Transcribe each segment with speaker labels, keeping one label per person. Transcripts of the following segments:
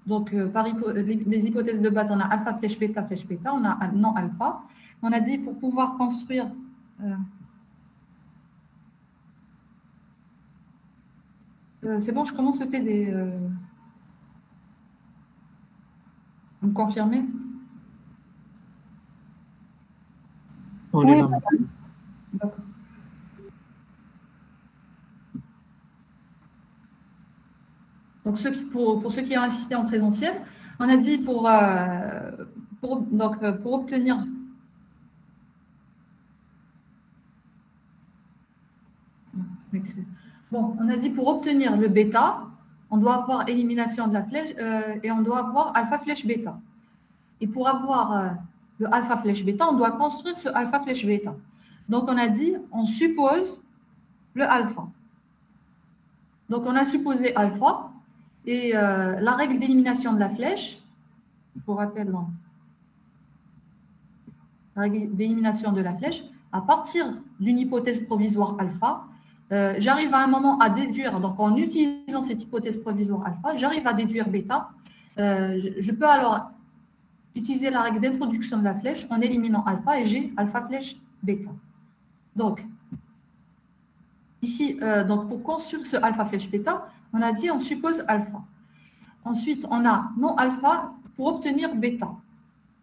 Speaker 1: Donc, les hypothèses de base, on a alpha flèche bêta, on a non alpha. On a dit pour pouvoir construire... c'est bon, je commence le TD. Vous me confirmez?
Speaker 2: On est là.
Speaker 1: D'accord. Donc, pour ceux qui ont assisté en présentiel, on a dit pour obtenir... Bon, on a dit pour obtenir le bêta, on doit avoir élimination de la flèche et on doit avoir alpha flèche bêta. Et pour avoir le alpha flèche bêta, on doit construire ce alpha flèche bêta. Donc, on a dit, on suppose le alpha. Donc, on a supposé alpha et la règle d'élimination de la flèche, je vous rappelle, non, la règle d'élimination de la flèche, à partir d'une hypothèse provisoire alpha, j'arrive à un moment à déduire, donc en utilisant cette hypothèse provisoire alpha, j'arrive à déduire bêta. Je peux alors utiliser la règle d'introduction de la flèche en éliminant alpha et j'ai alpha flèche bêta. Donc, ici, donc pour construire ce alpha flèche bêta, on a dit on suppose alpha. Ensuite, on a non alpha pour obtenir bêta.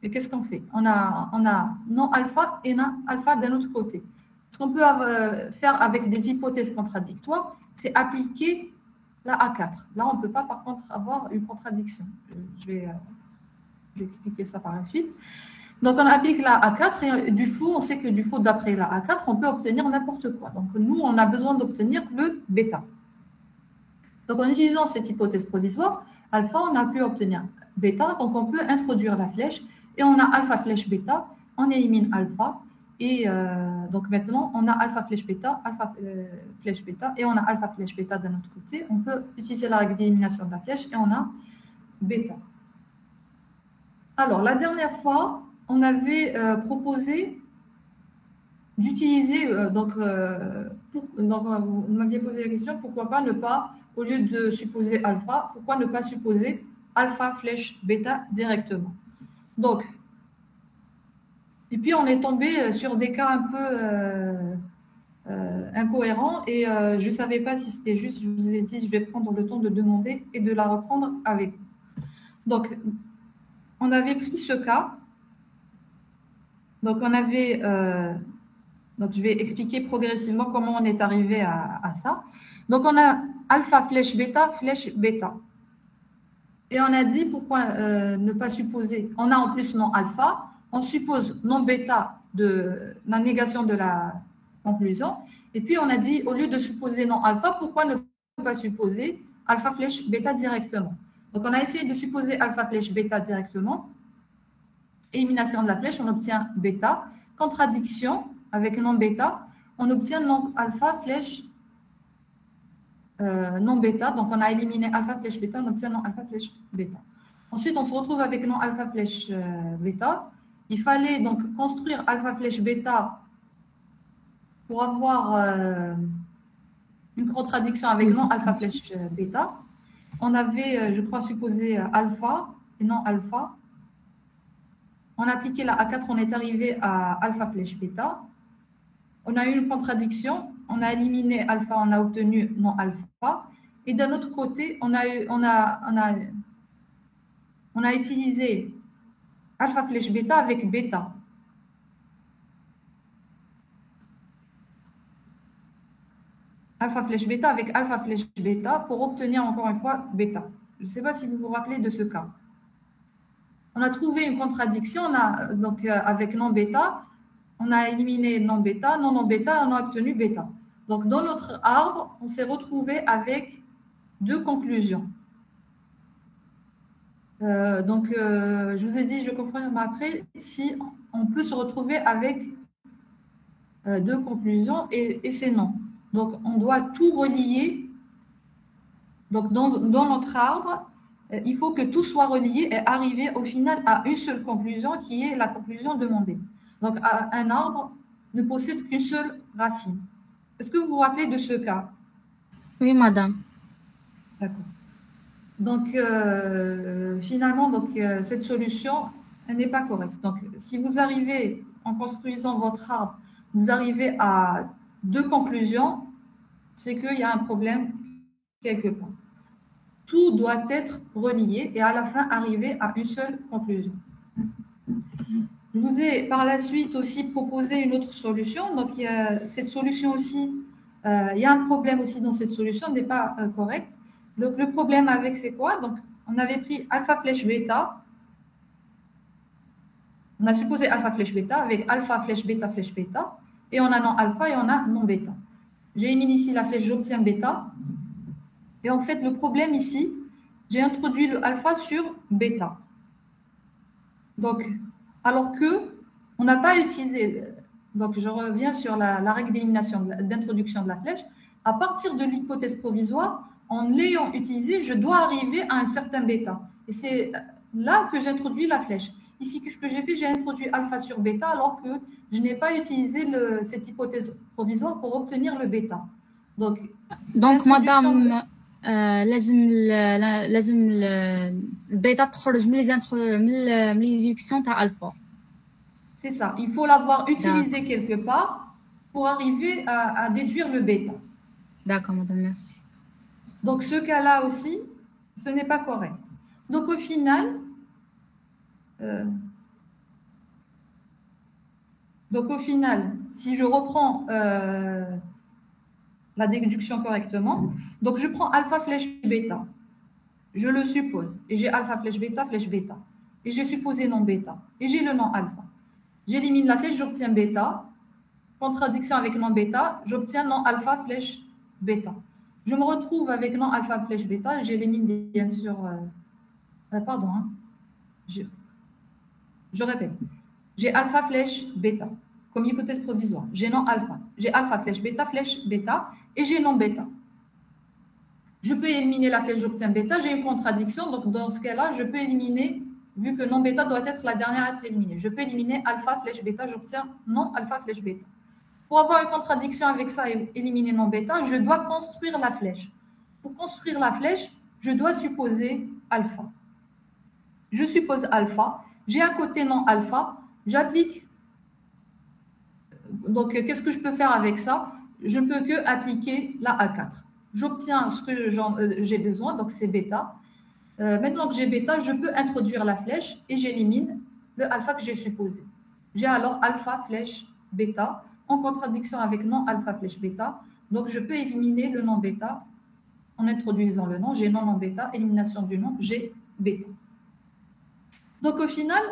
Speaker 1: Et qu'est-ce qu'on fait? On a non alpha et non alpha d'un autre côté. Ce qu'on peut faire avec des hypothèses contradictoires, c'est appliquer la A4. Là, on ne peut pas, par contre, avoir une contradiction. Je vais expliquer ça par la suite. Donc, on applique la A4 et du faux, on sait que du faux, d'après la A4, on peut obtenir n'importe quoi. Donc, nous, on a besoin d'obtenir le bêta. Donc, en utilisant cette hypothèse provisoire, alpha, on a pu obtenir bêta. Donc, on peut introduire la flèche et on a alpha flèche bêta. On élimine alpha. Et donc maintenant, on a alpha flèche bêta et on a alpha flèche bêta d'un autre côté. On peut utiliser la règle d'élimination de la flèche et on a bêta. Alors, la dernière fois, on avait proposé d'utiliser, vous m'aviez posé la question, pourquoi pas ne pas, au lieu de supposer alpha, pourquoi ne pas supposer alpha flèche bêta directement? Donc, et puis, on est tombé sur des cas un peu incohérents et je ne savais pas si c'était juste. Je vous ai dit, je vais prendre le temps de demander et de la reprendre avec vous. Donc, on avait pris ce cas. Donc, on avait... donc, je vais expliquer progressivement comment on est arrivé à ça. Donc, on a alpha flèche bêta. Et on a dit pourquoi ne pas supposer. On a en plus non alpha. On suppose non bêta de la négation de la conclusion. Et puis, on a dit, au lieu de supposer non alpha, pourquoi ne pas supposer alpha flèche bêta directement? Donc, on a essayé de supposer alpha flèche bêta directement. Élimination de la flèche, on obtient bêta. Contradiction avec non bêta, on obtient non alpha flèche non bêta. Donc, on a éliminé alpha flèche bêta, on obtient non alpha flèche bêta. Ensuite, on se retrouve avec non alpha flèche bêta. Il fallait donc construire alpha flèche bêta pour avoir une contradiction avec non alpha flèche bêta. On avait, je crois, supposé alpha et non alpha. On a appliqué la A4, on est arrivé à alpha flèche bêta. On a eu une contradiction, on a éliminé alpha, on a obtenu non alpha. Et d'un autre côté, on a utilisé alpha flèche bêta avec bêta. Alpha flèche bêta avec alpha flèche bêta pour obtenir encore une fois bêta. Je ne sais pas si vous vous rappelez de ce cas. On a trouvé une contradiction, donc avec non bêta, on a éliminé non bêta, non bêta, on a obtenu bêta. Donc dans notre arbre, on s'est retrouvé avec deux conclusions. Je vous ai dit, je confirme après, si on peut se retrouver avec deux conclusions et c'est non. Donc, on doit tout relier. Donc, dans notre arbre, il faut que tout soit relié et arriver au final à une seule conclusion qui est la conclusion demandée. Donc, un arbre ne possède qu'une seule racine. Est-ce que vous vous rappelez de ce cas?
Speaker 3: Oui, madame.
Speaker 1: D'accord. Donc, finalement, cette solution elle n'est pas correcte. Donc, si vous arrivez, en construisant votre arbre, vous arrivez à deux conclusions, c'est qu'il y a un problème quelque part. Tout doit être relié et à la fin arriver à une seule conclusion. Je vous ai par la suite aussi proposé une autre solution. Donc, il y a cette solution aussi, il y a un problème aussi dans cette solution, elle n'est pas correcte. Donc, le problème avec, c'est quoi? Donc, on avait pris alpha flèche bêta. On a supposé alpha flèche bêta avec alpha flèche bêta, et on a non alpha et on a non bêta. J'élimine ici la flèche, j'obtiens bêta. Et en fait, le problème ici, j'ai introduit le alpha sur bêta. Donc, alors que on n'a pas utilisé, donc je reviens sur la règle d'élimination, d'introduction de la flèche. À partir de l'hypothèse provisoire, en l'ayant utilisé, je dois arriver à un certain bêta. Et c'est là que j'introduis la flèche. Ici, qu'est-ce que j'ai fait? J'ai introduit alpha sur bêta alors que je n'ai pas utilisé cette hypothèse provisoire pour obtenir le bêta.
Speaker 3: Donc madame, لازم البيتا تخرج من الانترودكسيون تاع الفا.
Speaker 1: C'est ça, il faut l'avoir utilisé quelque part pour arriver à déduire le bêta.
Speaker 3: D'accord madame, merci.
Speaker 1: Donc ce cas-là aussi, ce n'est pas correct. Donc au final, si je reprends la déduction correctement, donc je prends alpha flèche bêta, je le suppose, et j'ai alpha flèche bêta, et j'ai supposé non bêta, et j'ai le non alpha. J'élimine la flèche, j'obtiens bêta. Contradiction avec non bêta, j'obtiens non alpha flèche bêta. Je me retrouve avec non alpha flèche bêta, j'élimine bien sûr... pardon, hein, je répète. J'ai alpha flèche bêta comme hypothèse provisoire. J'ai non alpha. J'ai alpha flèche bêta et j'ai non bêta. Je peux éliminer la flèche, j'obtiens bêta. J'ai une contradiction, donc dans ce cas-là, je peux éliminer, vu que non bêta doit être la dernière à être éliminée. Je peux éliminer alpha flèche bêta, j'obtiens non alpha flèche bêta. Pour avoir une contradiction avec ça et éliminer non bêta, je dois construire la flèche. Pour construire la flèche, je dois supposer alpha. Je suppose alpha. J'ai à côté non alpha. J'applique. Donc, qu'est-ce que je peux faire avec ça? Je ne peux que appliquer la A4. J'obtiens ce que j'ai besoin, donc c'est bêta. Maintenant que j'ai bêta, je peux introduire la flèche et j'élimine le alpha que j'ai supposé. J'ai alors alpha flèche bêta en contradiction avec non alpha flèche bêta. Donc, je peux éliminer le non bêta en introduisant le non. J'ai non non bêta, élimination du non, j'ai bêta. Donc, au final,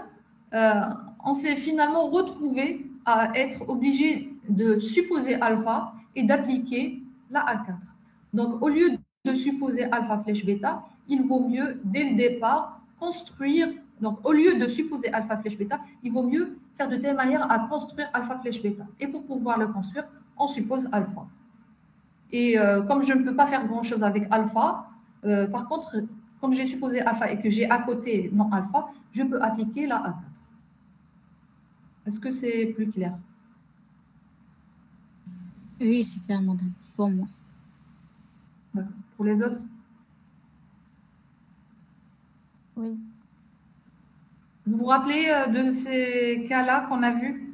Speaker 1: on s'est finalement retrouvé à être obligé de supposer alpha et d'appliquer la A4. Donc, au lieu de supposer alpha flèche bêta, il vaut mieux, dès le départ, construire. Donc, au lieu de supposer alpha flèche bêta, il vaut mieux faire de telle manière à construire alpha flèche bêta. Et pour pouvoir le construire, on suppose alpha. Et comme je ne peux pas faire grand-chose avec alpha, par contre, comme j'ai supposé alpha et que j'ai à côté non alpha, je peux appliquer la A4. Est-ce que c'est plus clair?
Speaker 3: Oui, c'est clair, madame, pour moi.
Speaker 1: Pour les autres?
Speaker 4: Oui.
Speaker 1: Vous vous rappelez de ces cas-là qu'on a vus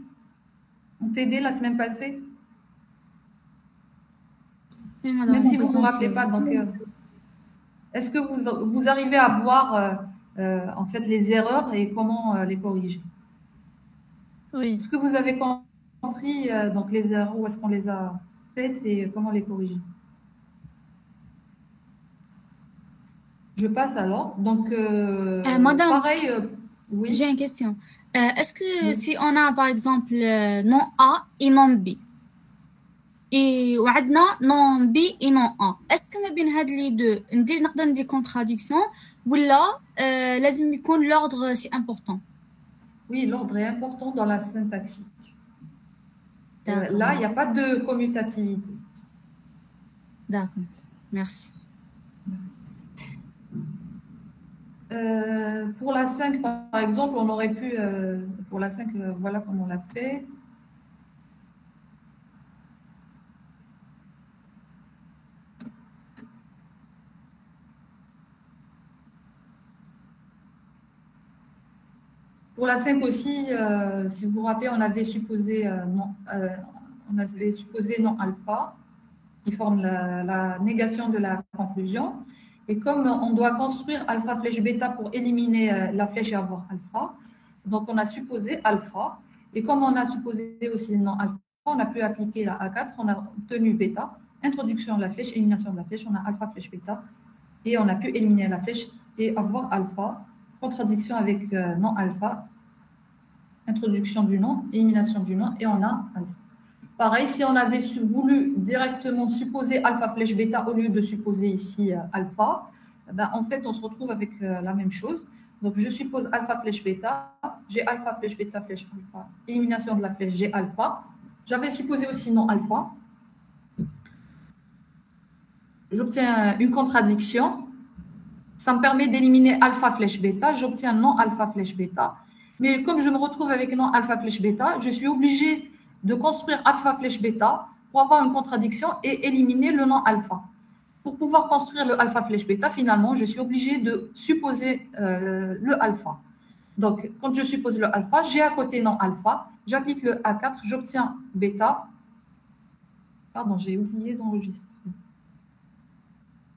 Speaker 1: en TD la semaine passée?
Speaker 3: Oui, madame,
Speaker 1: même si vous ne vous rappelez pas. Donc, est-ce que vous arrivez à voir en fait les erreurs et comment les corriger?
Speaker 4: Oui.
Speaker 1: Est-ce que vous avez compris donc les erreurs, où est-ce qu'on les a faites et comment les corriger? Je passe alors. Donc,
Speaker 3: madame,
Speaker 1: pareil, oui.
Speaker 3: J'ai une question. Est-ce que si on a par exemple non A et non B et وعندنا non B et non A, est-ce que ما بين هاد les deux نقدر ندير contradiction ولا لازم يكون l'ordre c'est important?
Speaker 1: Oui, l'ordre est important dans la syntaxique. Là, il n'y a pas de commutativité.
Speaker 3: D'accord, merci.
Speaker 1: Pour la 5, par exemple, on aurait pu, pour la 5, voilà comment on l'a fait. Pour la 5 aussi, si vous vous rappelez, on avait supposé non alpha, qui forme la négation de la conclusion. Et comme on doit construire alpha flèche bêta pour éliminer la flèche et avoir alpha, donc on a supposé alpha. Et comme on a supposé aussi non alpha, on a pu appliquer la A4, on a obtenu bêta, introduction de la flèche, élimination de la flèche, on a alpha flèche bêta, et on a pu éliminer la flèche et avoir alpha, contradiction avec non alpha, introduction du nom, élimination du nom, et on a alpha. Pareil, si on avait voulu directement supposer alpha flèche bêta au lieu de supposer ici alpha, ben, en fait, on se retrouve avec la même chose. Donc, je suppose alpha flèche bêta, j'ai alpha flèche bêta flèche alpha, élimination de la flèche, j'ai alpha. J'avais supposé aussi non alpha. J'obtiens une contradiction. Ça me permet d'éliminer alpha flèche bêta. J'obtiens non alpha flèche bêta. Mais comme je me retrouve avec non alpha flèche bêta, je suis obligée de construire alpha flèche bêta pour avoir une contradiction et éliminer le non alpha. Pour pouvoir construire le alpha flèche bêta, finalement, je suis obligée de supposer le alpha. Donc, quand je suppose le alpha, j'ai à côté non alpha, j'applique le A4, j'obtiens bêta. Pardon, j'ai oublié d'enregistrer.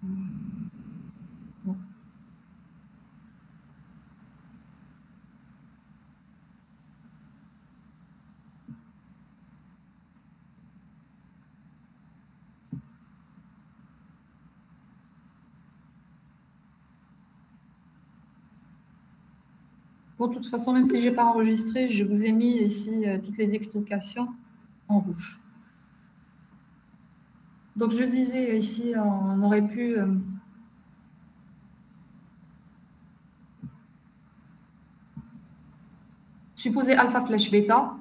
Speaker 1: Bon. Bon, de toute façon, même si je n'ai pas enregistré, je vous ai mis ici toutes les explications en rouge. Donc, je disais ici, on aurait pu supposer alpha flèche bêta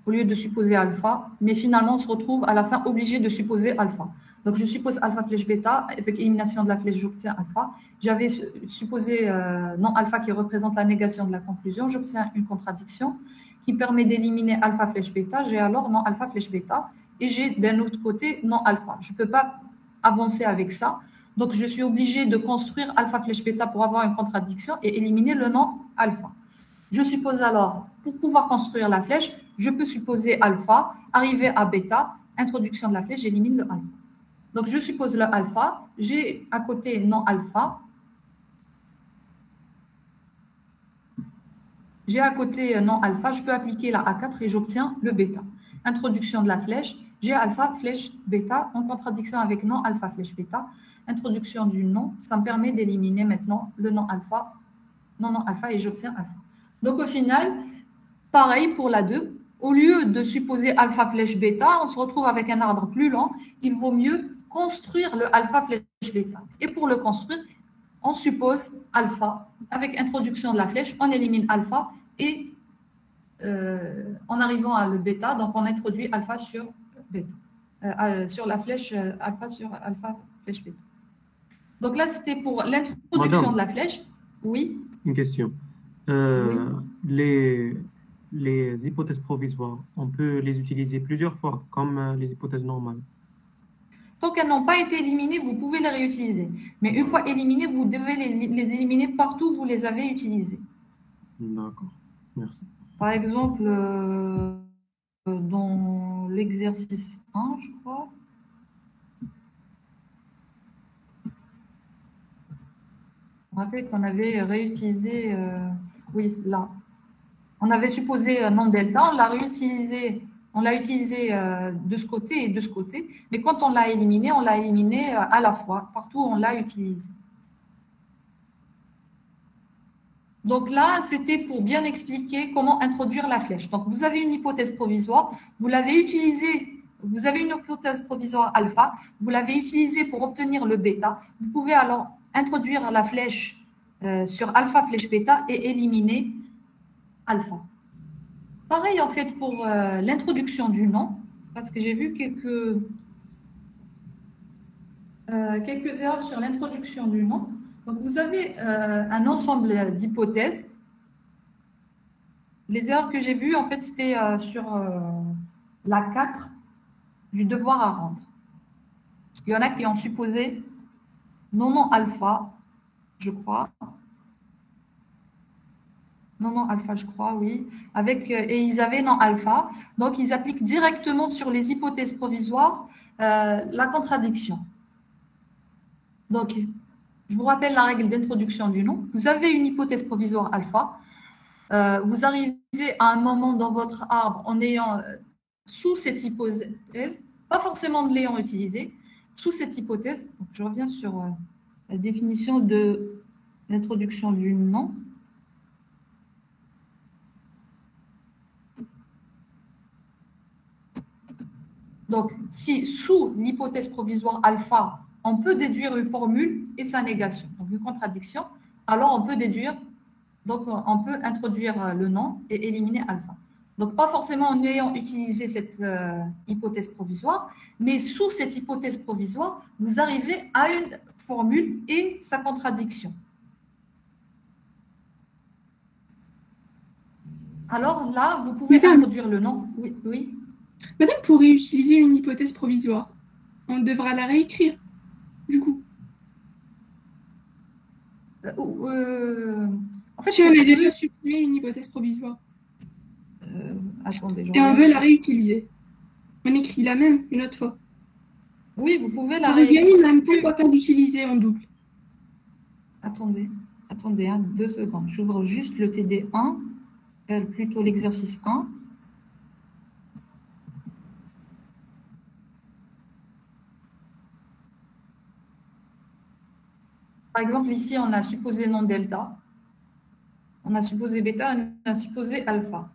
Speaker 1: au lieu de supposer alpha, mais finalement, on se retrouve à la fin obligé de supposer alpha. Donc, je suppose alpha flèche bêta, avec élimination de la flèche, j'obtiens alpha. J'avais supposé non alpha qui représente la négation de la conclusion, j'obtiens une contradiction qui permet d'éliminer alpha flèche bêta. J'ai alors non alpha flèche bêta et j'ai d'un autre côté non alpha. Je ne peux pas avancer avec ça. Donc, je suis obligée de construire alpha flèche bêta pour avoir une contradiction et éliminer le non alpha. Je suppose alors, pour pouvoir construire la flèche, je peux supposer alpha, arriver à bêta, introduction de la flèche, j'élimine le alpha. Donc, je suppose le alpha, j'ai à côté non alpha, j'ai à côté non alpha, je peux appliquer la A4 et j'obtiens le bêta. Introduction de la flèche, j'ai alpha flèche bêta en contradiction avec non alpha flèche bêta. Introduction du non, ça me permet d'éliminer maintenant le non alpha et j'obtiens alpha. Donc, au final, pareil pour la 2. Au lieu de supposer alpha flèche bêta, on se retrouve avec un arbre plus lent. Il vaut mieux construire le alpha flèche bêta. Et pour le construire, on suppose alpha. Avec introduction de la flèche, on élimine alpha et en arrivant à le bêta, donc on introduit alpha sur bêta, sur la flèche alpha sur alpha flèche bêta. Donc là, c'était pour l'introduction de la flèche. Oui.
Speaker 2: Une question.
Speaker 1: Oui.
Speaker 2: Les hypothèses provisoires, on peut les utiliser plusieurs fois, comme les hypothèses normales.
Speaker 1: Tant qu'elles n'ont pas été éliminées, vous pouvez les réutiliser. Mais une fois éliminées, vous devez les éliminer partout où vous les avez utilisées.
Speaker 2: D'accord, merci.
Speaker 1: Par exemple, dans l'exercice 1, je crois. Je me rappelle qu'on avait réutilisé, oui, là. On avait supposé non delta, on l'a réutilisé, on l'a utilisé de ce côté et de ce côté, mais quand on l'a éliminé à la fois, partout on l'a utilisé. Donc là, c'était pour bien expliquer comment introduire la flèche. Donc vous avez une hypothèse provisoire, vous l'avez utilisée, vous avez une hypothèse provisoire alpha, vous l'avez utilisée pour obtenir le bêta. Vous pouvez alors introduire la flèche sur alpha flèche bêta et éliminer alpha. Pareil en fait pour l'introduction du nom, parce que j'ai vu quelques erreurs sur l'introduction du nom. Donc vous avez un ensemble d'hypothèses. Les erreurs que j'ai vues, en fait, c'était sur la 4 du devoir à rendre. Il y en a qui ont supposé non alpha, je crois. non alpha, je crois, oui. Et ils avaient non alpha. Donc, ils appliquent directement sur les hypothèses provisoires la contradiction. Donc, je vous rappelle la règle d'introduction du nom. Vous avez une hypothèse provisoire alpha. Vous arrivez à un moment dans votre arbre en ayant sous cette hypothèse, pas forcément de l'ayant utilisé, sous cette hypothèse. Donc, je reviens sur la définition de l'introduction du nom. Donc, si sous l'hypothèse provisoire alpha, on peut déduire une formule et sa négation, donc une contradiction, alors on peut déduire, donc on peut introduire le nom et éliminer alpha. Donc, pas forcément en ayant utilisé cette hypothèse provisoire, mais sous cette hypothèse provisoire, vous arrivez à une formule et sa contradiction. Alors là, vous pouvez introduire le nom. Oui, oui.
Speaker 5: Madame, pour réutiliser une hypothèse provisoire, on devra la réécrire, du coup. En fait, si on a déjà supprimé une hypothèse provisoire,
Speaker 1: attendez,
Speaker 5: et on veut la réutiliser, on écrit la même une autre fois.
Speaker 1: Oui, vous pouvez la réécrire.
Speaker 5: Pourquoi pas l'utiliser en double?
Speaker 1: Attendez, 2 secondes. J'ouvre juste le TD1, plutôt l'exercice 1. Par exemple, ici, on a supposé non delta, on a supposé bêta, on a supposé alpha.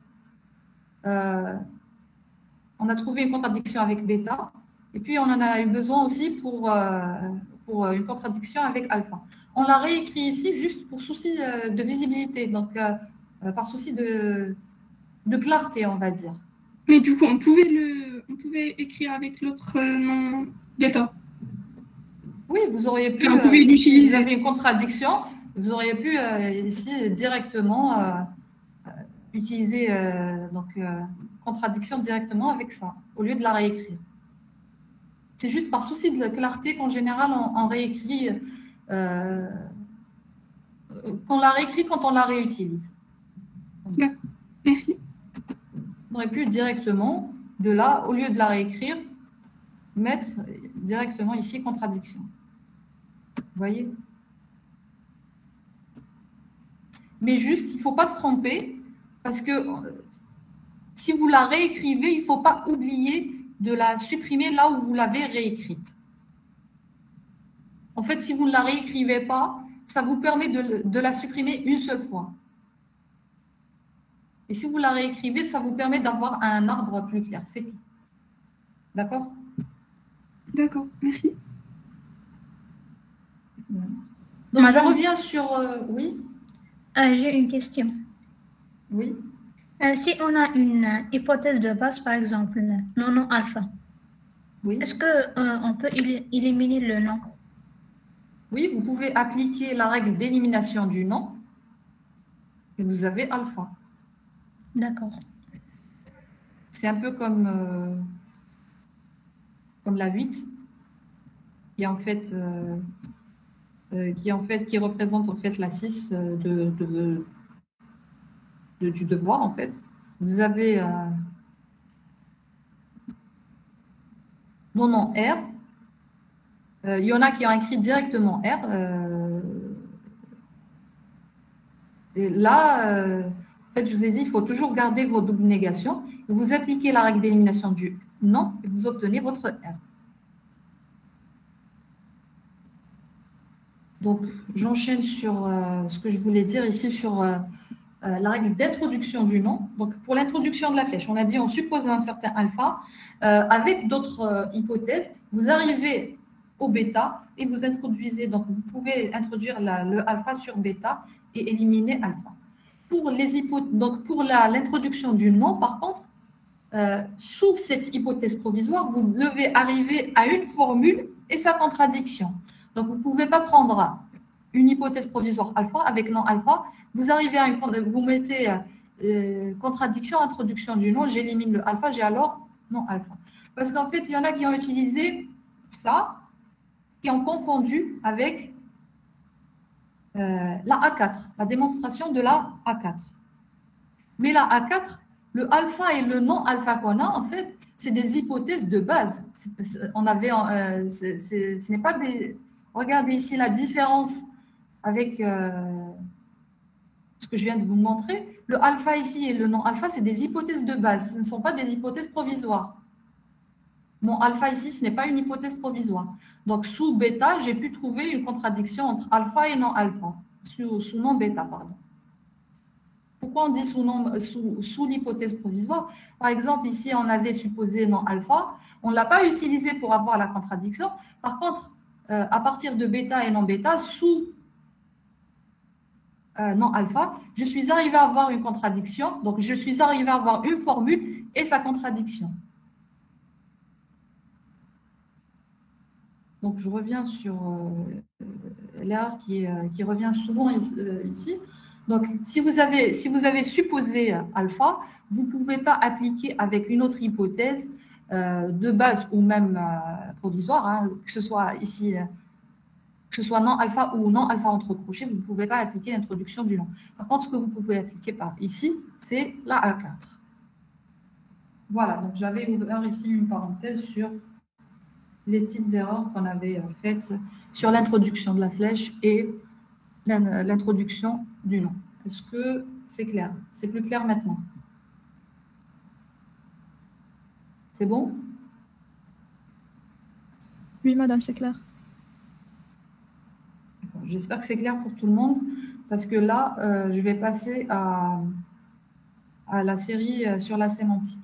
Speaker 1: On a trouvé une contradiction avec bêta, et puis on en a eu besoin aussi pour une contradiction avec alpha. On l'a réécrit ici juste pour souci de visibilité, donc par souci de clarté, on va dire.
Speaker 5: Mais du coup, on pouvait écrire avec l'autre nom delta.
Speaker 1: Oui, vous auriez pu,
Speaker 5: si
Speaker 1: vous avez une contradiction, vous auriez pu ici directement utiliser contradiction directement avec ça, au lieu de la réécrire. C'est juste par souci de clarté qu'en général, on réécrit, qu'on la réécrit quand on la réutilise.
Speaker 5: D'accord, merci.
Speaker 1: On aurait pu directement, de là, au lieu de la réécrire, mettre directement ici contradiction. Vous voyez? Mais juste, il ne faut pas se tromper, parce que si vous la réécrivez, il ne faut pas oublier de la supprimer là où vous l'avez réécrite. En fait, si vous ne la réécrivez pas, ça vous permet de la supprimer une seule fois. Et si vous la réécrivez, ça vous permet d'avoir un arbre plus clair. C'est tout. D'accord?
Speaker 5: D'accord, merci.
Speaker 1: Donc, je reviens sur... oui?
Speaker 6: J'ai une question.
Speaker 1: Oui.
Speaker 6: Si on a une hypothèse de base, par exemple, non alpha,
Speaker 1: oui.
Speaker 6: Est-ce qu'on peut éliminer le nom?
Speaker 1: Oui, vous pouvez appliquer la règle d'élimination du nom et vous avez alpha.
Speaker 6: D'accord.
Speaker 1: C'est un peu comme la 8, qui représente en fait la 6 du devoir en fait. Vous avez non R. Il y en a qui ont écrit directement R. Et là, en fait, je vous ai dit, il faut toujours garder vos doubles négations. Vous appliquez la règle d'élimination du non et vous obtenez votre R. Donc, j'enchaîne sur ce que je voulais dire ici sur la règle d'introduction du nom. Donc, pour l'introduction de la flèche, on a dit on suppose un certain alpha. Avec d'autres hypothèses, vous arrivez au bêta et vous introduisez, donc vous pouvez introduire le alpha sur bêta et éliminer alpha. Pour l'introduction du nom, par contre, sous cette hypothèse provisoire, vous devez arriver à une formule et sa contradiction. Donc, vous ne pouvez pas prendre une hypothèse provisoire alpha avec non alpha. Vous arrivez à vous mettez contradiction, introduction du nom, j'élimine le alpha, j'ai alors non alpha. Parce qu'en fait, il y en a qui ont utilisé ça, qui ont confondu avec la A4, la démonstration de la A4. Mais la A4, le alpha et le non-alpha qu'on a, en fait, c'est des hypothèses de base. Ce n'est pas des... Regardez ici la différence avec ce que je viens de vous montrer. Le alpha ici et le non-alpha, c'est des hypothèses de base. Ce ne sont pas des hypothèses provisoires. Mon alpha ici, ce n'est pas une hypothèse provisoire. Donc, sous bêta, j'ai pu trouver une contradiction entre alpha et non-alpha. Sous non-bêta, pardon. Pourquoi on dit sous l'hypothèse provisoire? Par exemple, ici, on avait supposé non-alpha. On ne l'a pas utilisé pour avoir la contradiction. Par contre, à partir de bêta et non-bêta, sous non-alpha, je suis arrivé à avoir une contradiction. Donc, je suis arrivé à avoir une formule et sa contradiction. Donc, je reviens sur l'erreur qui revient souvent ici. Donc, si vous avez supposé alpha, vous ne pouvez pas appliquer avec une autre hypothèse de base ou même provisoire, hein, que ce soit ici, que ce soit non-alpha ou non-alpha entre crochets, vous ne pouvez pas appliquer l'introduction du nom. Par contre, ce que vous pouvez appliquer par ici, c'est la A4. Voilà, donc j'avais ouvert ici une parenthèse sur les petites erreurs qu'on avait faites sur l'introduction de la flèche et l'introduction du nom. Est-ce que c'est clair? C'est plus clair maintenant? C'est bon?
Speaker 4: Oui, madame, c'est clair.
Speaker 1: J'espère que c'est clair pour tout le monde, parce que là, je vais passer à la série sur la sémantique.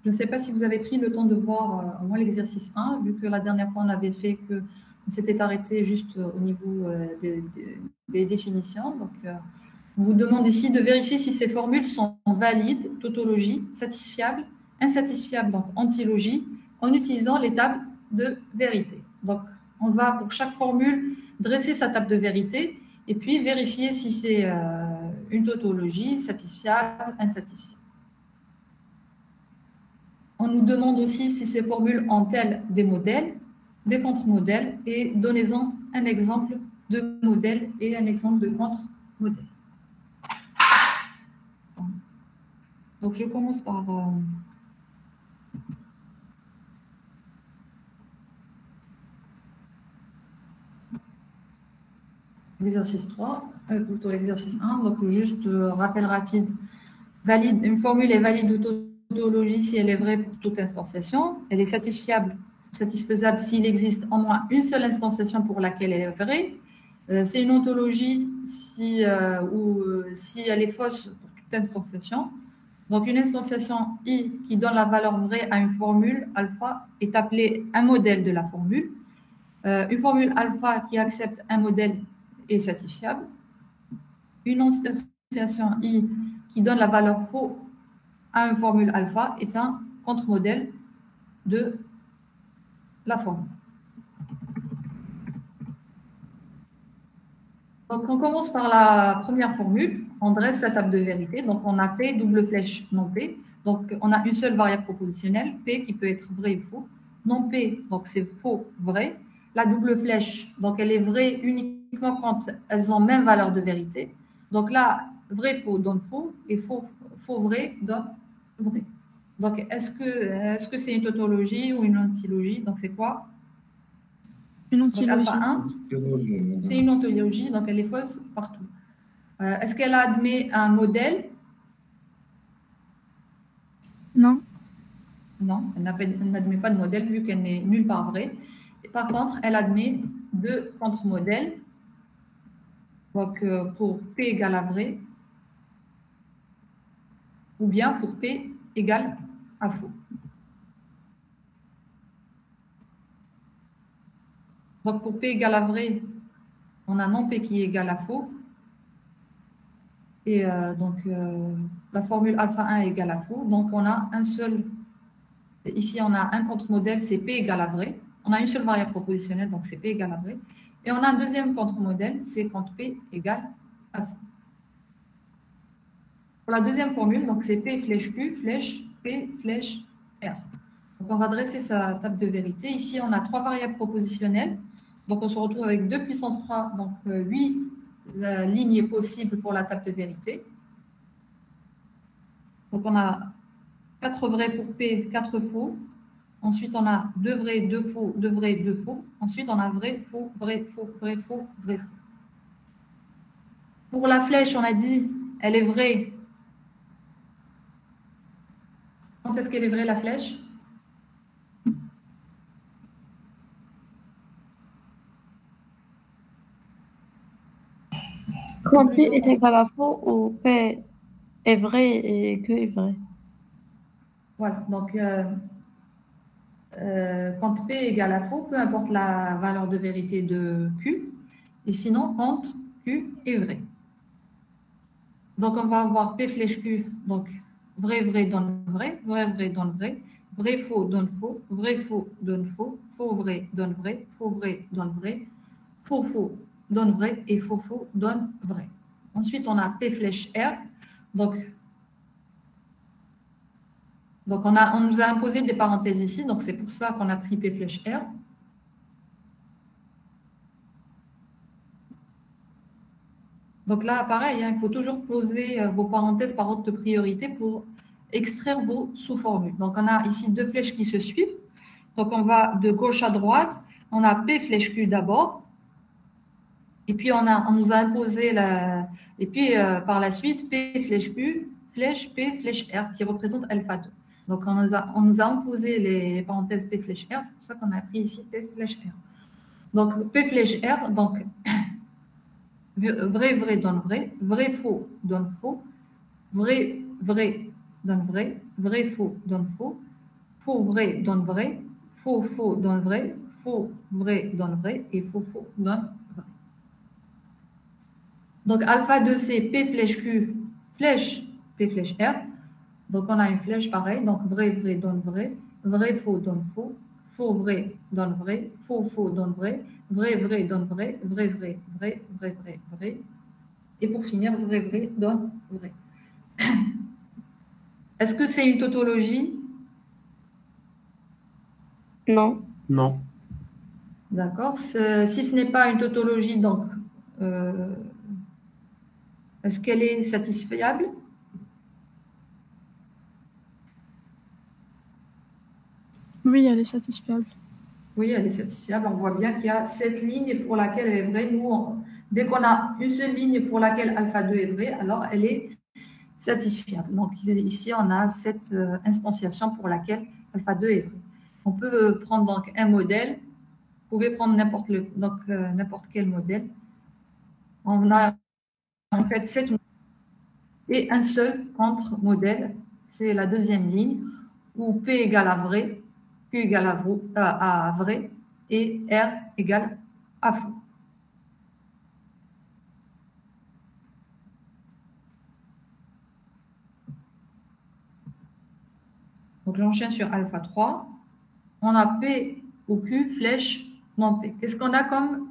Speaker 1: Je ne sais pas si vous avez pris le temps de voir au moins l'exercice 1, vu que la dernière fois, on avait fait que on s'était arrêté juste au niveau des définitions. Donc, on vous demande ici de vérifier si ces formules sont valides, tautologie, satisfiables, insatisfiables, donc antilogie, en utilisant les tables de vérité. Donc, on va pour chaque formule dresser sa table de vérité et puis vérifier si c'est une tautologie, satisfiable, insatisfiable. On nous demande aussi si ces formules ont-elles des modèles, des contre-modèles, et donnez-en un exemple de modèle et un exemple de contre-modèle. Donc, je commence par l'exercice 3, plutôt l'exercice 1. Donc, juste rappel rapide. Valide, une formule est valide ou tautologie si elle est vraie pour toute instantiation. Elle est satisfaisable s'il existe au moins une seule instantiation pour laquelle elle est vraie. C'est une ontologie si elle est fausse pour toute instantiation. Donc, une instantiation I qui donne la valeur vraie à une formule alpha est appelée un modèle de la formule. Une formule alpha qui accepte un modèle est satisfiable. Une instantiation I qui donne la valeur faux à une formule alpha est un contre-modèle de la formule. Donc, on commence par la première formule. On dresse sa table de vérité. Donc, on a P, double flèche, non P. Donc, on a une seule variable propositionnelle, P, qui peut être vrai ou faux. Non P, donc c'est faux, vrai. La double flèche, donc elle est vraie uniquement quand elles ont même valeur de vérité. Donc là, vrai, faux donne faux, et faux, vrai donne vrai. Donc, est-ce que c'est une tautologie ou une antilogie? Donc, c'est quoi?
Speaker 4: Une antilogie.
Speaker 1: C'est une ontologie, donc elle est fausse partout. Est-ce qu'elle admet un modèle?
Speaker 4: Non.
Speaker 1: Non, elle n'admet pas de modèle vu qu'elle n'est nulle part vraie. Et par contre, elle admet deux contre-modèles. Donc, pour P égale à vrai, ou bien pour P égale à faux. Donc, pour P égale à vrai, on a non P qui est égal à faux. Et donc, la formule alpha 1 est égale à faux. Donc, on a un seul... Ici, on a un contre-modèle, c'est P égale à vrai. On a une seule variable propositionnelle, donc c'est P égale à vrai. Et on a un deuxième contre-modèle, c'est quand P égale à faux. Pour la deuxième formule, donc c'est P flèche Q, flèche P flèche R. Donc on va dresser sa table de vérité. Ici, on a 3 variables propositionnelles. Donc on se retrouve avec 2 puissance 3, donc 8 lignées possibles pour la table de vérité. Donc on a 4 vrais pour P, 4 faux. Ensuite, on a 2 vrais, 2 faux, 2 vrais, 2 faux. Ensuite, on a vrai, faux, vrai, faux, vrai, faux, vrai, faux. Pour la flèche, on a dit, elle est vraie. Quand est-ce qu'elle est vraie, la flèche?
Speaker 7: Quand P est égal à faux ou P est vrai et Q est vrai.
Speaker 1: Voilà, donc quand P égale à faux, peu importe la valeur de vérité de Q, et sinon quand Q est vrai. Donc on va avoir P flèche Q, donc vrai, vrai donne vrai, vrai, vrai donne vrai, vrai, faux donne faux, vrai, faux donne faux, faux, vrai donne vrai, faux, vrai donne vrai, faux, faux donne vrai et faux, faux donne vrai. Ensuite, on a P flèche R, donc on nous a imposé des parenthèses ici, donc c'est pour ça qu'on a pris P flèche R. Donc là, pareil, hein, il faut toujours poser vos parenthèses par ordre de priorité pour extraire vos sous-formules. Donc on a ici 2 flèches qui se suivent. Donc on va de gauche à droite. On a P flèche Q d'abord. Et puis on nous a imposé et puis par la suite P flèche Q, flèche P flèche R qui représente alpha 2. Donc on nous a imposé les parenthèses P flèche R, c'est pour ça qu'on a pris ici P flèche R. Donc P flèche R, donc vrai, vrai donne vrai, vrai, faux donne faux, vrai, vrai donne vrai, vrai, faux donne faux, faux, vrai donne vrai, faux, faux donne vrai, faux, vrai donne vrai et faux, faux donne vrai. Donc alpha 2 c'est P flèche Q, flèche P flèche R. Donc on a une flèche pareille, donc vrai, vrai donne vrai, vrai, faux donne faux, faux, vrai donne vrai, faux, faux donne vrai, vrai, vrai donne vrai, vrai, vrai, vrai, vrai, vrai, vrai. Et pour finir, vrai, vrai donne vrai. Est-ce que c'est une tautologie?
Speaker 7: Non.
Speaker 2: Non.
Speaker 1: D'accord. Si ce n'est pas une tautologie, donc, est-ce qu'elle est satisfiable?
Speaker 4: Oui, elle est satisfiable.
Speaker 1: Oui, elle est satisfiable. On voit bien qu'il y a cette ligne pour laquelle elle est vraie. Nous, dès qu'on a une seule ligne pour laquelle alpha 2 est vrai, alors elle est satisfiable. Donc ici, on a cette instantiation pour laquelle alpha 2 est vrai. On peut prendre donc un modèle. Vous pouvez prendre n'importe quel modèle. On a en fait 7 et un seul contre-modèle, c'est la deuxième ligne, où P égale à vrai, Q égale à vrai et R égale à faux. Donc j'enchaîne sur alpha 3. On a P ou Q, flèche, non P. Qu'est-ce qu'on a comme...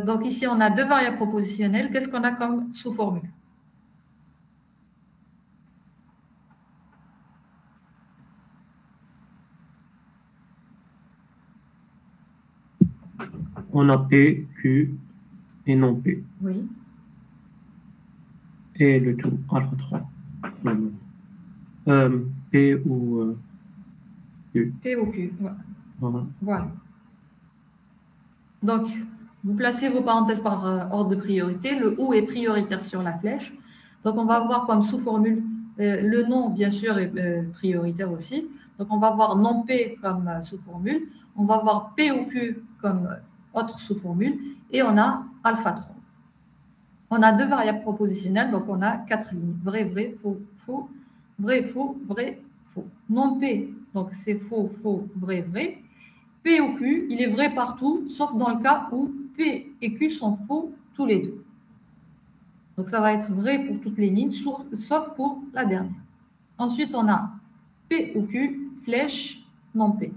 Speaker 1: donc ici, on a 2 variables propositionnelles. Qu'est-ce qu'on a comme sous-formule?
Speaker 2: On a P, Q et non P.
Speaker 1: Oui.
Speaker 2: Et le tout, alpha 3. P ou Q.
Speaker 1: P ou Q.
Speaker 2: Voilà.
Speaker 1: Voilà. Donc, vous placez vos parenthèses par ordre de priorité. Le ou est prioritaire sur la flèche. Donc, on va avoir comme sous-formule le non, bien sûr, est prioritaire aussi. Donc, on va avoir non P comme sous-formule. On va avoir P ou Q comme autre sous-formule. Et on a alpha 3. On a 2 variables propositionnelles, donc on a 4 lignes. Vrai, vrai, faux, faux, vrai, faux, vrai, faux. Non P, donc c'est faux, faux, vrai, vrai. P ou Q, il est vrai partout, sauf dans le cas où P et Q sont faux tous les deux. Donc ça va être vrai pour toutes les lignes, sauf pour la dernière. Ensuite, on a P ou Q, flèche, non P.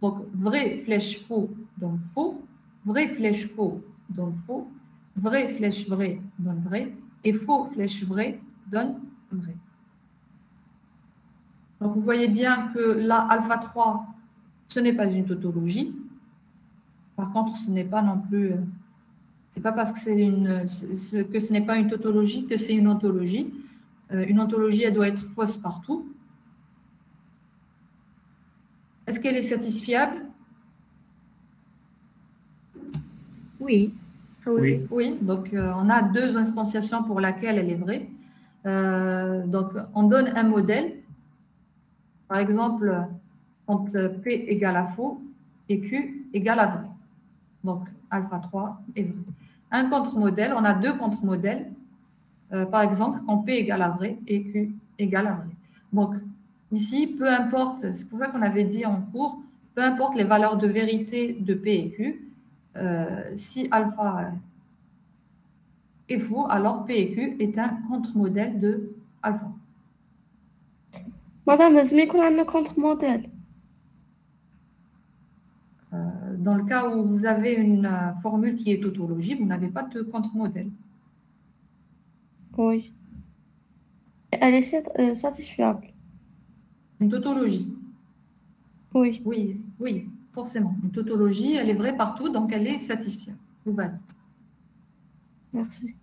Speaker 1: Donc, vrai flèche faux donne faux, vrai flèche faux donne faux, vrai flèche vrai donne vrai, et faux flèche vrai donne vrai. Donc, vous voyez bien que là, alpha 3, ce n'est pas une tautologie. Par contre, ce n'est pas non plus... c'est pas parce que que ce n'est pas une tautologie que c'est une ontologie. Une ontologie, elle doit être fausse partout. Est-ce qu'elle est satisfiable?
Speaker 3: Oui.
Speaker 2: Oui.
Speaker 1: Oui, donc on a deux instantiations pour laquelle elle est vraie. Donc, on donne un modèle. Par exemple, quand P égale à faux et Q égale à vrai. Donc, alpha 3 est vrai. Un contre-modèle, on a deux contre-modèles. Par exemple, quand P égale à vrai et Q égale à vrai. Donc, ici, peu importe, c'est pour ça qu'on avait dit en cours, peu importe les valeurs de vérité de P et Q, si alpha est faux, alors P et Q est un contre-modèle de alpha.
Speaker 7: Madame, لازم يكون عندنا contre-modèle.
Speaker 1: Dans le cas où vous avez une formule qui est tautologie, vous n'avez pas de contre-modèle.
Speaker 7: Oui. Elle est satisfiable.
Speaker 1: Une tautologie.
Speaker 7: Oui.
Speaker 1: Oui, oui, forcément. Une tautologie, elle est vraie partout, donc elle est satisfiable. Vous validez.
Speaker 7: Merci.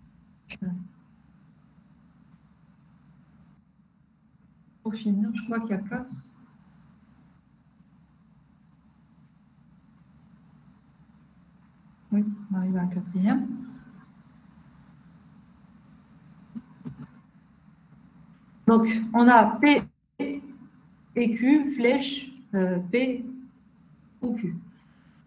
Speaker 1: Pour finir, je crois qu'il y a 4. Oui, on arrive à la 4e. Donc, on a P et Q, flèche, P ou Q.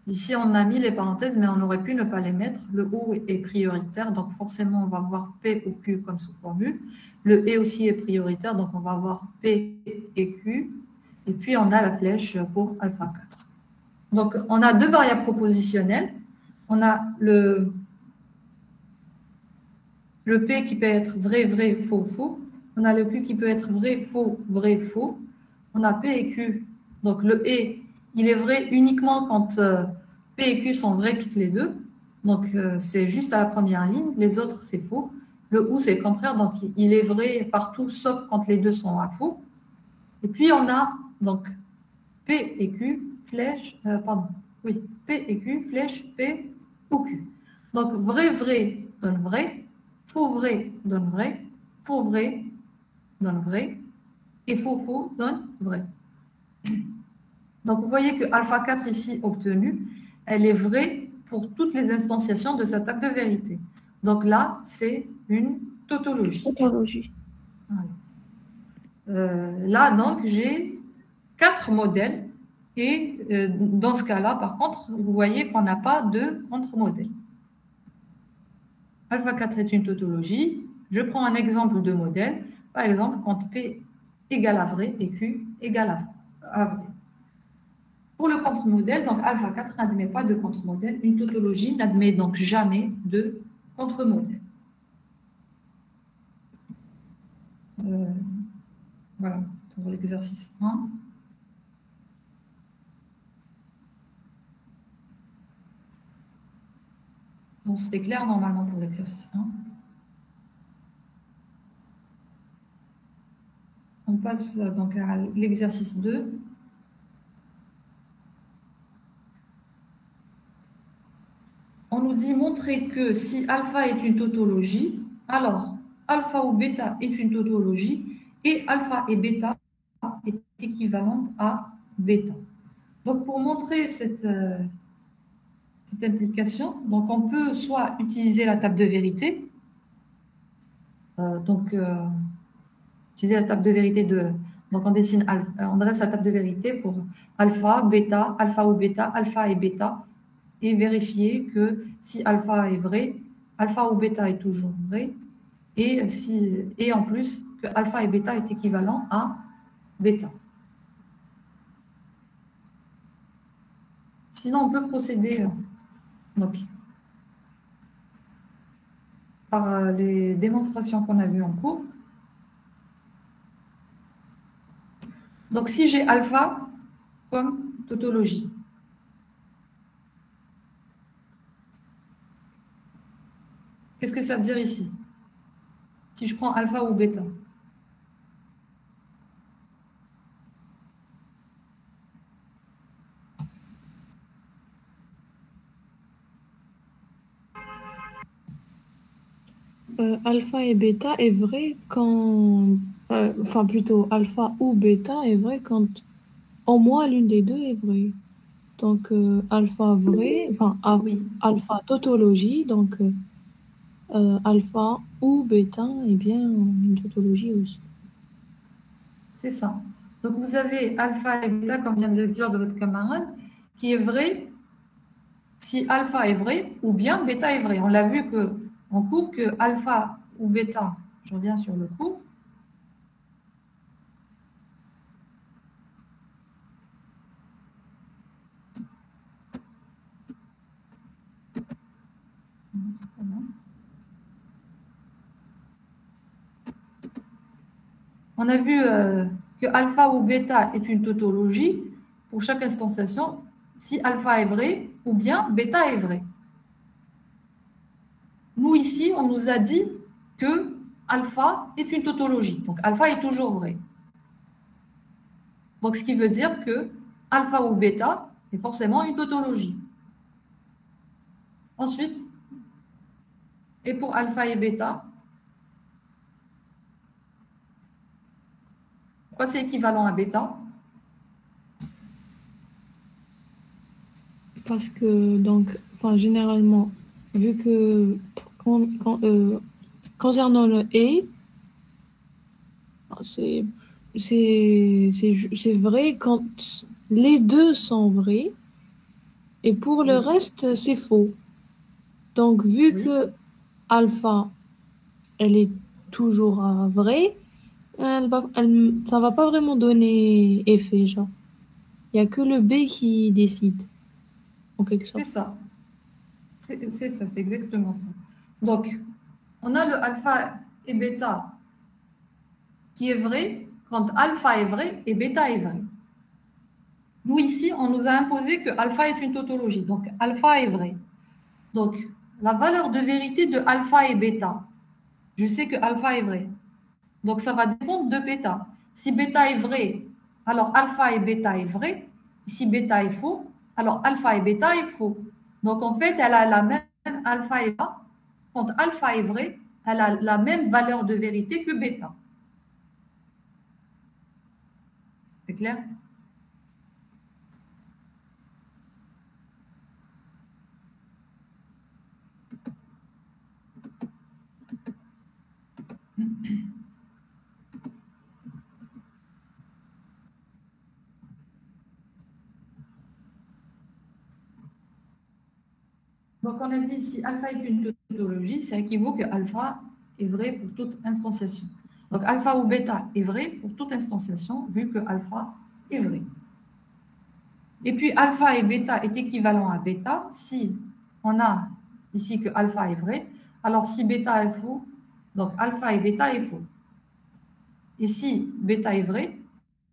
Speaker 1: Ici, on a mis les parenthèses, mais on aurait pu ne pas les mettre. Le ou est prioritaire, donc forcément, on va voir P ou Q comme sous-formule. Le et aussi est prioritaire, donc on va avoir P et Q. Et puis, on a la flèche pour alpha 4. Donc, on a deux variables propositionnelles. On a le P qui peut être vrai, vrai, faux, faux. On a le Q qui peut être vrai, faux, faux. On a P et Q. Donc, le et, il est vrai uniquement quand P et Q sont vrais toutes les deux. Donc, c'est juste à la première ligne. Les autres, c'est faux. Le ou, c'est le contraire. Donc, il est vrai partout, sauf quand les deux sont à faux. Et puis, on a donc P et Q, flèche, P et Q, flèche, P ou Q. Donc, vrai, vrai donne vrai. Faux, vrai donne vrai. Faux, vrai donne vrai. Et faux, faux donne vrai. Donc, vous voyez que alpha 4 ici obtenue, elle est vraie pour toutes les instantiations de sa table de vérité. Donc là, c'est une tautologie.
Speaker 7: Tautologie.
Speaker 1: Voilà. Là, donc, j'ai 4 modèles. Et dans ce cas-là, par contre, vous voyez qu'on n'a pas de contre-modèle. Alpha 4 est une tautologie. Je prends un exemple de modèle. Par exemple, quand P égale à vrai et Q égale à vrai. Pour le contre-modèle, donc alpha 4 n'admet pas de contre-modèle. Une tautologie n'admet donc jamais de contre-modèle. Voilà, pour l'exercice 1. Donc, c'était clair normalement pour l'exercice 1. On passe donc à l'exercice 2. On nous dit montrer que si alpha est une tautologie, alors alpha ou bêta est une tautologie et alpha et bêta est équivalente à bêta. Donc, pour montrer cette implication, donc on peut soit utiliser la table de vérité, utiliser la table de vérité donc on dessine, on dresse la table de vérité pour alpha ou bêta, alpha et bêta, et vérifier que si alpha est vrai, alpha ou bêta est toujours vrai, et en plus que alpha et bêta est équivalent à bêta. Sinon, on peut procéder donc, par les démonstrations qu'on a vues en cours. Donc, si j'ai alpha comme tautologie, Qu'est-ce que ça veut dire ici? Si je prends alpha ou bêta.
Speaker 4: Alpha et bêta est vrai quand... enfin, plutôt, alpha ou bêta est vrai quand au moins l'une des deux est vraie. Donc, alpha vrai, enfin,
Speaker 1: Oui,
Speaker 4: alpha tautologie, donc alpha ou bêta est bien une tautologie aussi.
Speaker 1: c'est ça. Donc, vous avez alpha et bêta, comme vient de le dire de votre camarade, qui est vrai si alpha est vrai ou bien bêta est vrai. On l'a vu en cours que alpha ou bêta, je reviens sur le cours, on a vu que alpha ou bêta est une tautologie pour chaque instantiation si alpha est vrai ou bien bêta est vrai. Nous, ici, on nous a dit que alpha est une tautologie. Donc, alpha est toujours vrai. Donc, ce qui veut dire que alpha ou bêta est forcément une tautologie. Ensuite, et pour alpha et bêta, pourquoi c'est équivalent à bêta?
Speaker 4: Parce que, donc, enfin, généralement, vu que concernant le et, c'est c'est vrai quand les deux sont vrais, et pour le reste, c'est faux. Donc, vu
Speaker 1: Oui.
Speaker 4: que alpha, elle est toujours vraie, ça va pas vraiment donner effet, genre. Il n'y a que le B qui décide, en quelque
Speaker 1: C'est
Speaker 4: sorte.
Speaker 1: ça. C'est ça, c'est exactement ça. Donc, on a le alpha et bêta qui est vrai quand alpha est vrai et bêta est vrai. Nous, ici, on nous a imposé que alpha est une tautologie. Donc, alpha est vrai. Donc, la valeur de vérité de alpha et bêta, je sais que alpha est vrai. Donc, ça va dépendre de bêta. Si bêta est vrai, alors alpha et bêta est vrai. Si bêta est faux, alors alpha et bêta est faux. Donc, en fait, elle a la même alpha et bêta. Quand alpha est vrai, elle a la même valeur de vérité que bêta. C'est clair? Donc, on a dit si alpha est une tautologie, ça équivaut que alpha est vrai pour toute instantiation. Donc, alpha ou bêta est vrai pour toute instantiation, vu que alpha est vrai. Et puis, alpha et bêta est équivalent à bêta si on a ici que alpha est vrai. Alors, si bêta est faux, donc alpha et bêta est faux. Et si bêta est vrai,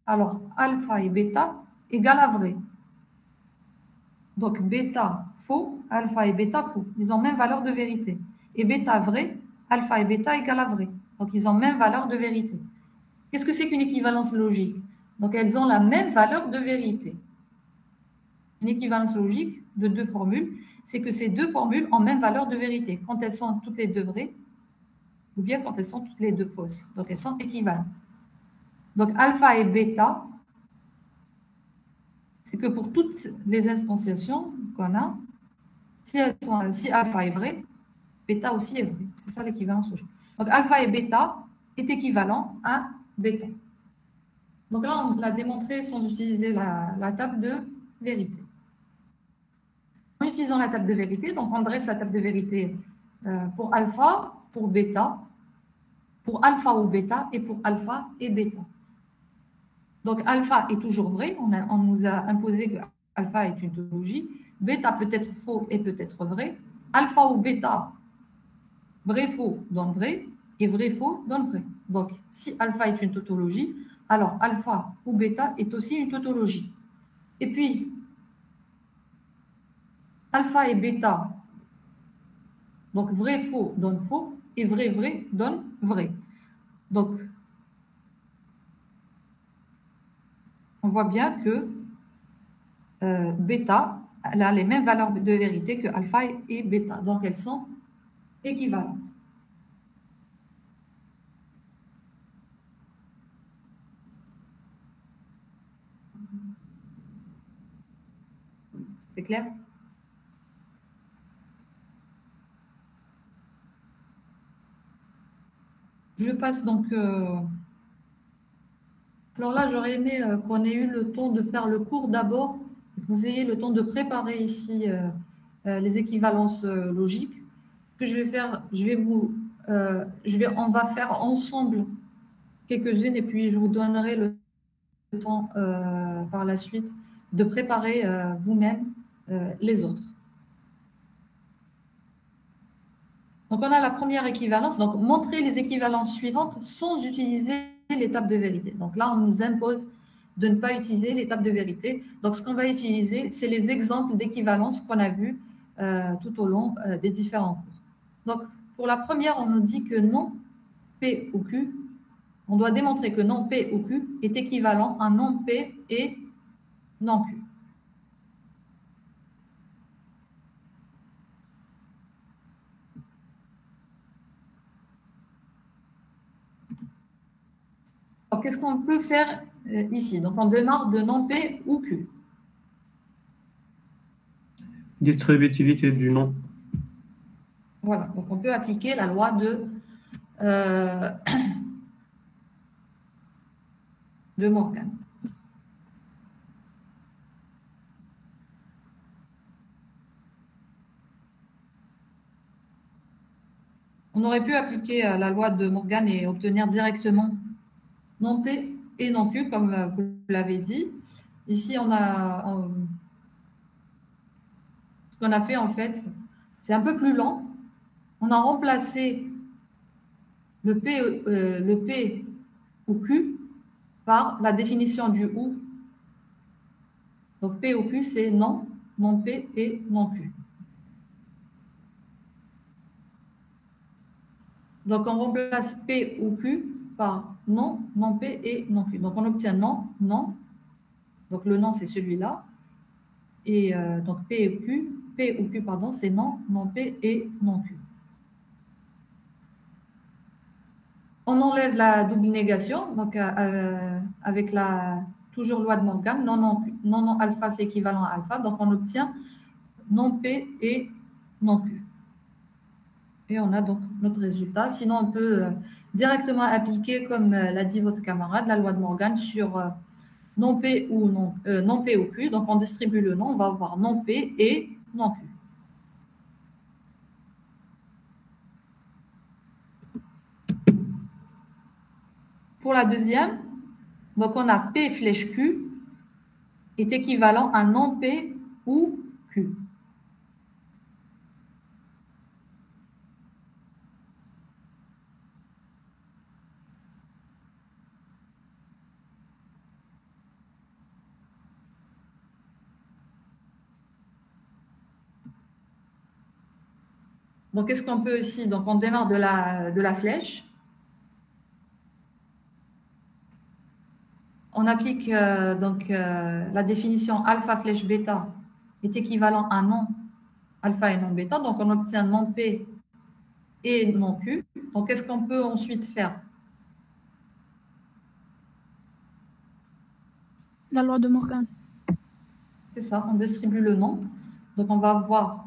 Speaker 1: alors alpha et bêta égale à vrai. Donc, bêta faux, alpha et bêta faux. Ils ont même valeur de vérité. Et bêta vrai, alpha et bêta égale à vrai. Donc, ils ont même valeur de vérité. Qu'est-ce que c'est qu'une équivalence logique? Donc, elles ont la même valeur de vérité. Une équivalence logique de deux formules, c'est que ces deux formules ont même valeur de vérité. Quand elles sont toutes les deux vraies, ou bien quand elles sont toutes les deux fausses. Donc, elles sont équivalentes. Donc, alpha et bêta, c'est que pour toutes les instantiations qu'on a, si alpha est vrai, bêta aussi est vrai. C'est ça l'équivalence logique. Donc, alpha et bêta est équivalent à bêta. Donc là, on l'a démontré sans utiliser la table de vérité. En utilisant la table de vérité, donc on dresse la table de vérité pour alpha, pour bêta, pour alpha ou bêta et pour alpha et bêta. Donc alpha est toujours vrai, on nous a imposé que alpha est une tautologie, bêta peut être faux et peut être vrai, alpha ou bêta, vrai-faux donne vrai, et vrai-faux donne vrai. Donc si alpha est une tautologie, alors alpha ou bêta est aussi une tautologie. Et puis, alpha et bêta, Donc, vrai, faux donne faux et vrai, vrai donne vrai. Donc, on voit bien que bêta, elle a les mêmes valeurs de vérité que alpha et bêta. Donc, elles sont équivalentes. C'est clair? Je passe donc... Alors là, j'aurais aimé qu'on ait eu le temps de faire le cours d'abord, que vous ayez le temps de préparer ici les équivalences logiques. Ce que je vais faire, on va faire ensemble quelques-unes et puis je vous donnerai le temps par la suite de préparer vous-même les autres. Donc, on a la première équivalence. Donc, montrer les équivalences suivantes sans utiliser l'étape de vérité. Donc là, on nous impose de ne pas utiliser l'étape de vérité. Donc, ce qu'on va utiliser, c'est les exemples d'équivalence qu'on a vus tout au long des différents cours. Donc, pour la première, on nous dit que non P ou Q, on doit démontrer que non P ou Q est équivalent à non P et non Q. Alors, qu'est-ce qu'on peut faire ici? Donc, on démarre de non P ou Q.
Speaker 2: Distributivité du nom.
Speaker 1: Voilà, donc on peut appliquer la loi de Morgan. On aurait pu appliquer la loi de Morgan et obtenir directement non P et non Q, comme vous l'avez dit. Ici, ce qu'on a fait, en fait, c'est un peu plus lent. On a remplacé le P ou Q par la définition du OU. Donc, P ou Q, c'est non, non P et non Q. Donc, on remplace P ou Q par non, non P et non Q. Donc, on obtient non, non. Donc, le non, c'est celui-là. Et donc, P ou Q, pardon, c'est non, non P et non Q. On enlève la double négation, donc avec la toujours loi de Morgan, non alpha, c'est équivalent à alpha. Donc, on obtient non P et non Q. Et on a donc notre résultat. Sinon, on peut directement appliquer, comme l'a dit votre camarade, la loi de Morgan sur non P ou non P ou Q. Donc, on distribue le nom, on va avoir non P et non Q. Pour la deuxième, donc on a P flèche Q est équivalent à non P ou Q. Donc, qu'est-ce qu'on peut ici? Donc, on démarre de la flèche. On applique la définition alpha flèche bêta est équivalent à non alpha et non bêta. Donc, on obtient non P et non Q. Donc, qu'est-ce qu'on peut ensuite faire?
Speaker 8: La loi de Morgan.
Speaker 1: C'est ça, on distribue le nom. Donc, on va avoir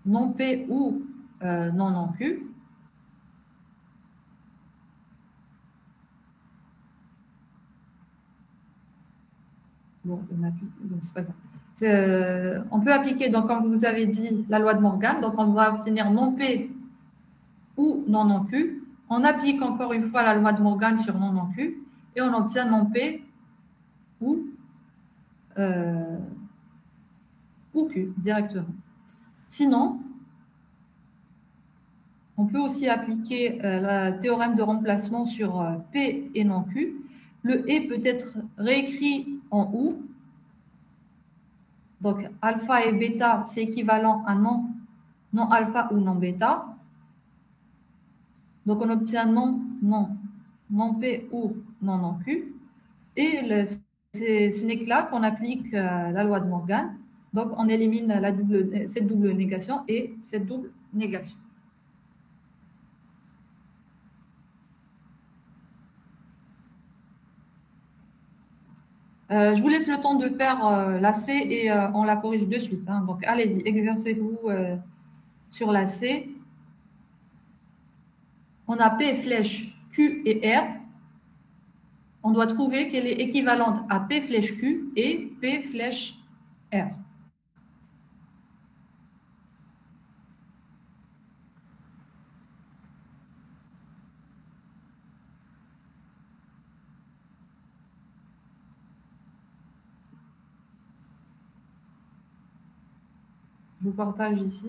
Speaker 1: non P ou non Q. Bon, c'est pas grave. On peut appliquer, donc, comme vous avez dit, la loi de Morgan. Donc, on va obtenir non P ou non Q. On applique encore une fois la loi de Morgan sur non Q et on obtient non P ou Q directement. Sinon, on peut aussi appliquer le théorème de remplacement sur P et non Q. Le et peut être réécrit en OU. Donc, alpha et bêta, c'est équivalent à non non alpha ou non bêta. Donc, on obtient non P ou non Q. Et ce n'est que là qu'on applique la loi de Morgan. Donc, on élimine cette double négation et cette double négation. Je vous laisse le temps de faire la C et on la corrige de suite. Hein. Donc, allez-y, exercez-vous sur la C. On a P flèche Q et R. On doit trouver qu'elle est équivalente à P flèche Q et P flèche R. Je vous partage ici.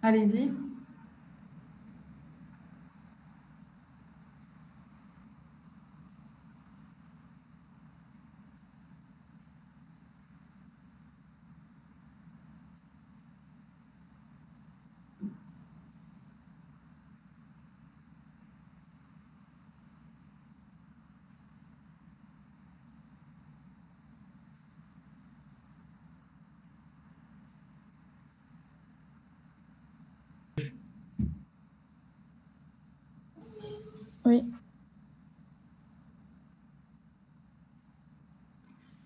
Speaker 1: Allez-y.
Speaker 6: Oui.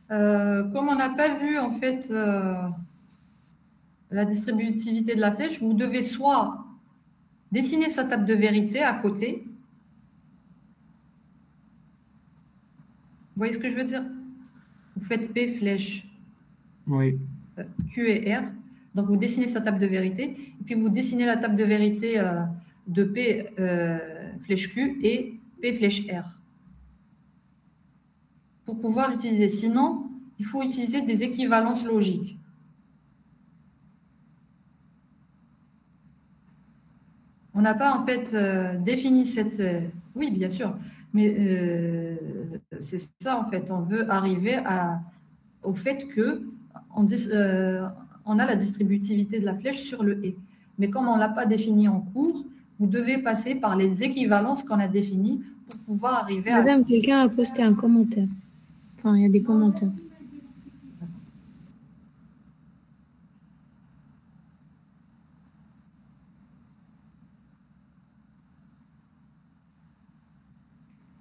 Speaker 1: Comme on n'a pas vu en fait la distributivité de la flèche, vous devez soit dessiner sa table de vérité à côté. Vous voyez ce que je veux dire? Vous faites P flèche
Speaker 2: Oui.
Speaker 1: Q et R. Donc, vous dessinez sa table de vérité. Et puis, vous dessinez la table de vérité de P flèche Q et P flèche R. Pour pouvoir l'utiliser. Sinon, il faut utiliser des équivalences logiques. On n'a pas, en fait, défini cette... oui, bien sûr. Mais c'est ça, en fait. On veut arriver au fait que on a la distributivité de la flèche sur le et. Mais comme on ne l'a pas défini en cours, vous devez passer par les équivalences qu'on a définies pour pouvoir arriver à...
Speaker 4: Madame, quelqu'un a posté un commentaire. Enfin, il y a des commentaires.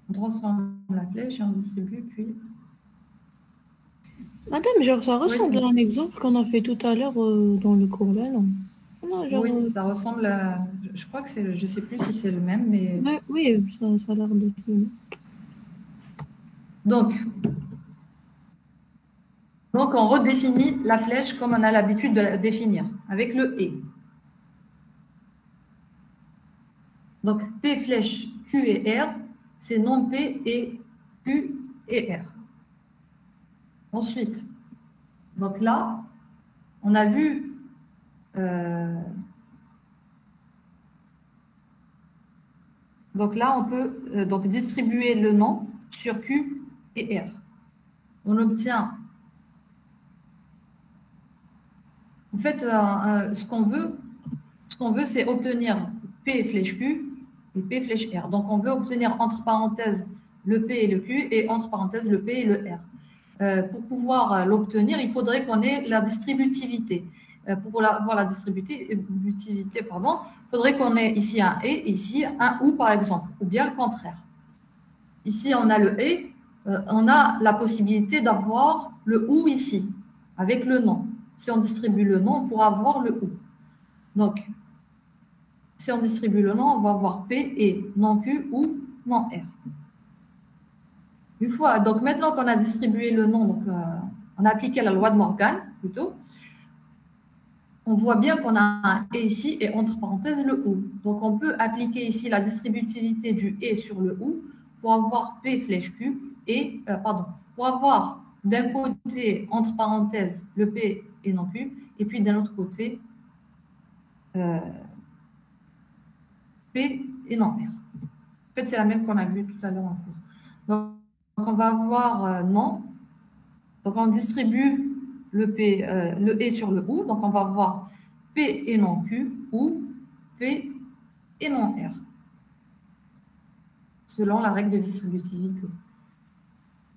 Speaker 1: On transforme la flèche et on distribue, puis...
Speaker 4: Madame, genre, ça ressemble à un exemple qu'on a fait tout à l'heure dans le cours là, non? Non, genre,
Speaker 1: Oui, ça ressemble à... Je crois que c'est... Je ne sais plus si c'est le même, mais...
Speaker 4: ouais, oui, ça a l'air d'être le même.
Speaker 1: Donc, on redéfinit la flèche comme on a l'habitude de la définir, avec le et. Donc, P flèche Q et R, c'est non P et Q et R. Ensuite, donc là, on a vu donc là, on peut donc distribuer le nom sur Q et R. On obtient, en fait, ce qu'on veut, c'est obtenir P flèche Q et P flèche R. Donc, on veut obtenir entre parenthèses le P et le Q et entre parenthèses le P et le R. Pour pouvoir l'obtenir, il faudrait qu'on ait la distributivité. Pour avoir la distributivité, pardon, il faudrait qu'on ait ici un et, ici un ou, par exemple, ou bien le contraire. Ici, on a le et, on a la possibilité d'avoir le ou ici, avec le nom. Si on distribue le nom, on pourra avoir le ou. Donc, si on distribue le nom, on va avoir P et non Q ou non R. Une fois, donc maintenant qu'on a distribué le nom, donc on a appliqué la loi de Morgan plutôt, on voit bien qu'on a un et ici et entre parenthèses le ou. Donc on peut appliquer ici la distributivité du et sur le ou pour avoir P flèche Q et, pour avoir d'un côté entre parenthèses le P et non Q et puis d'un autre côté P et non R. En fait, c'est la même qu'on a vue tout à l'heure en cours. Donc, on va avoir non Donc, on distribue le P, le et sur le ou. Donc, on va voir P et non Q ou P et non R, selon la règle de distributivité.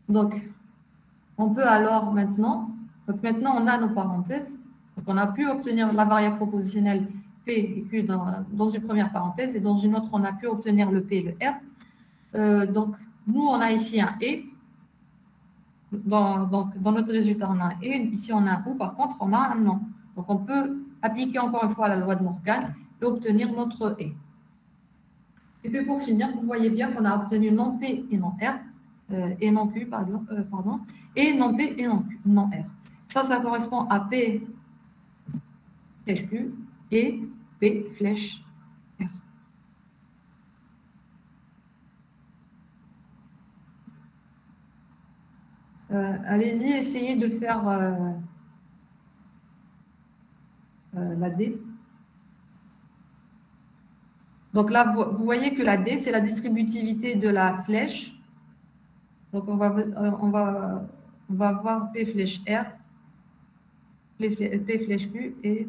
Speaker 1: Donc, on peut alors maintenant, on a nos parenthèses. Donc, on a pu obtenir la variable propositionnelle P et Q dans une première parenthèse et dans une autre, on a pu obtenir le P et le R. Donc, nous, on a ici un et. Dans notre résultat, on a un et. Ici, on a un ou. Par contre, on a un non. Donc, on peut appliquer encore une fois la loi de Morgan et obtenir notre et. Et puis, pour finir, vous voyez bien qu'on a obtenu non P et non R, et non Q, par exemple, et non P et non Q, non R. Ça correspond à P flèche Q et P flèche R. Allez-y, essayez de faire la D. Donc là, vous voyez que la D, c'est la distributivité de la flèche. Donc on va avoir P flèche R, P flèche Q et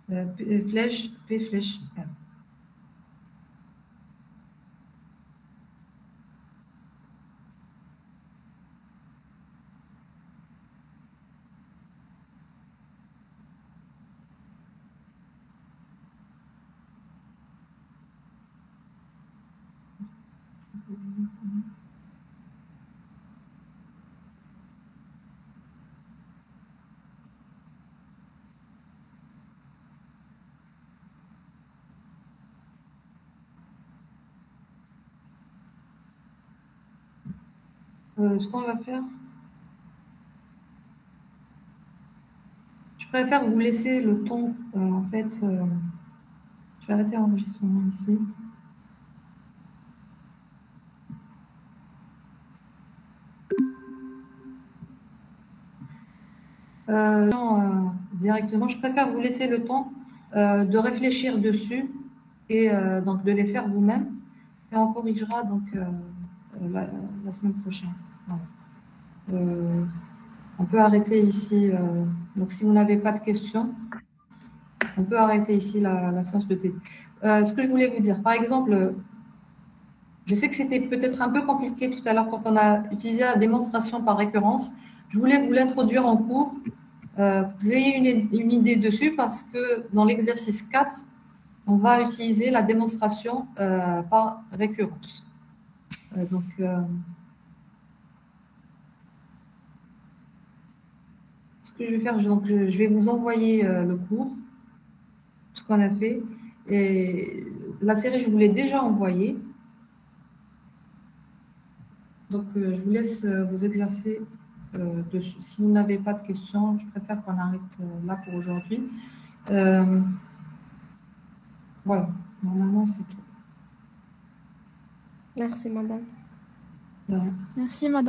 Speaker 1: P flèche R. Ce qu'on va faire, je préfère vous laisser le temps, en fait, je vais arrêter l'enregistrement ici. Directement, je préfère vous laisser le temps de réfléchir dessus et donc de les faire vous-même. Et on corrigera donc la semaine prochaine. Voilà. On peut arrêter ici. Donc, si vous n'avez pas de questions, on peut arrêter ici la séance de thé. Ce que je voulais vous dire, par exemple, je sais que c'était peut-être un peu compliqué tout à l'heure quand on a utilisé la démonstration par récurrence. Je voulais vous l'introduire en cours. Vous ayez une idée dessus parce que dans l'exercice 4, on va utiliser la démonstration par récurrence. Ce que je vais faire, je vais vous envoyer le cours, ce qu'on a fait. Et la série, je vous l'ai déjà envoyée. Donc, je vous laisse vous exercer dessus. Si vous n'avez pas de questions, je préfère qu'on arrête là pour aujourd'hui. Voilà, normalement, c'est tout.
Speaker 8: Merci, madame.
Speaker 1: De rien.
Speaker 9: Merci, madame.